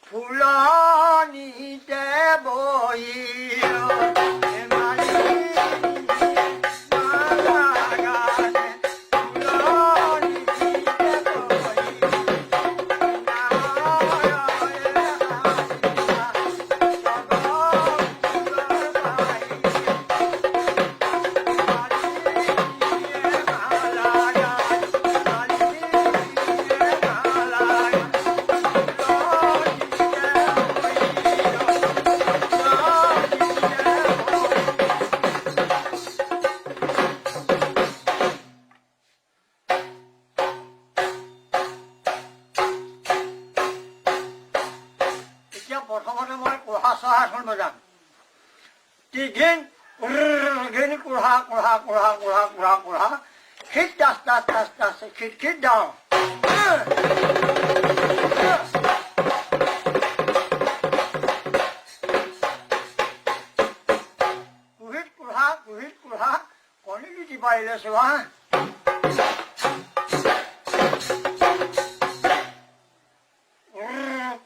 ফুলনিতে বহি প্ৰথমতে মই কোঢ়া চহা এখন বজাম টিঘিন কোঢ়া কোঢ়া কোঢ়া কোঢ়া কোঢ়া কোঢ়া খিট দাস দাস দাস দাস খিট খিট দাওঁ কুহিত কোঢ়া কণী লুটি পাৰিলে চোৱা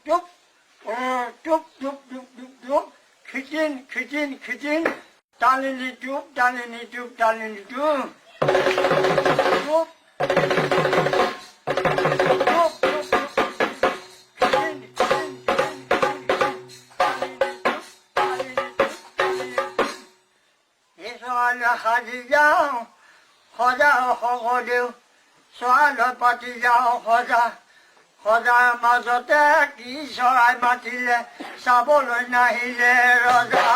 চুপ Tup, tup, tup, tup, tup. Kitchen. Talini tup. Tup. Soala khadi jao, khoda khogodeu. Soala pati jao khoda. সদায় মাজতে কি চৰাই মাতিলে চাবলৈ নাহিলে ৰজা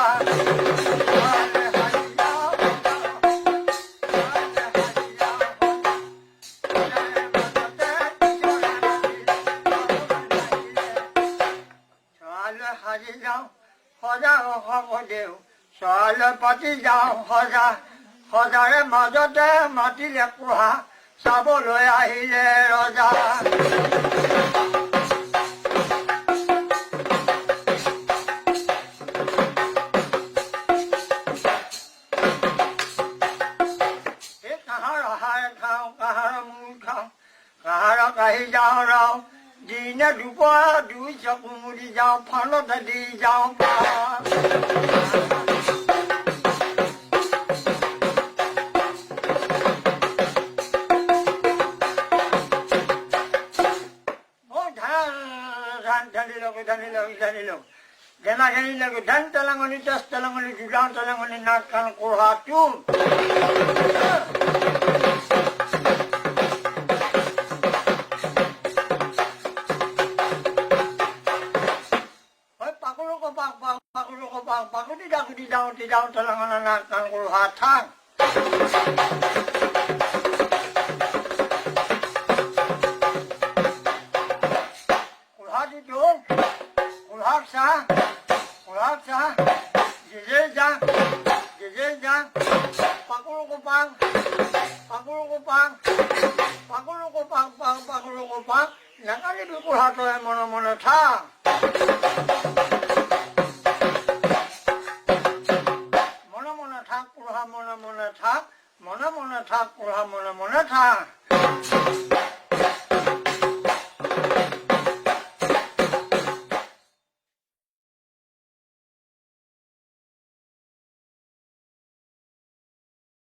চৰাইলৈ সাজি যাওঁ সজা দেউ চৰাইলৈ পাতি যাওঁ সজাৰে মাজতে মাতিলে কোঢ়া চাবলৈ আহিলে ৰজা কাহি যাওঁ ৰাও দিনে দুপৰ দুই চকু মুদি যাওঁ ফালতে দি যাওঁ ধানিলো জেনা জানিলে ধান তেলাঙনি তেজ তেলাঙনি জোলাও তেলাঙনি নাক কাণ কোঢ়া তুম পাকুতি যাওঁ তেলাঙনা নাক কাণ কোঢ়া থাং Kulak sah, jejel jang, pakulu kupang, nakali bikulak to mono thang. Mono thang, kulha mono thang, kulha mono thang.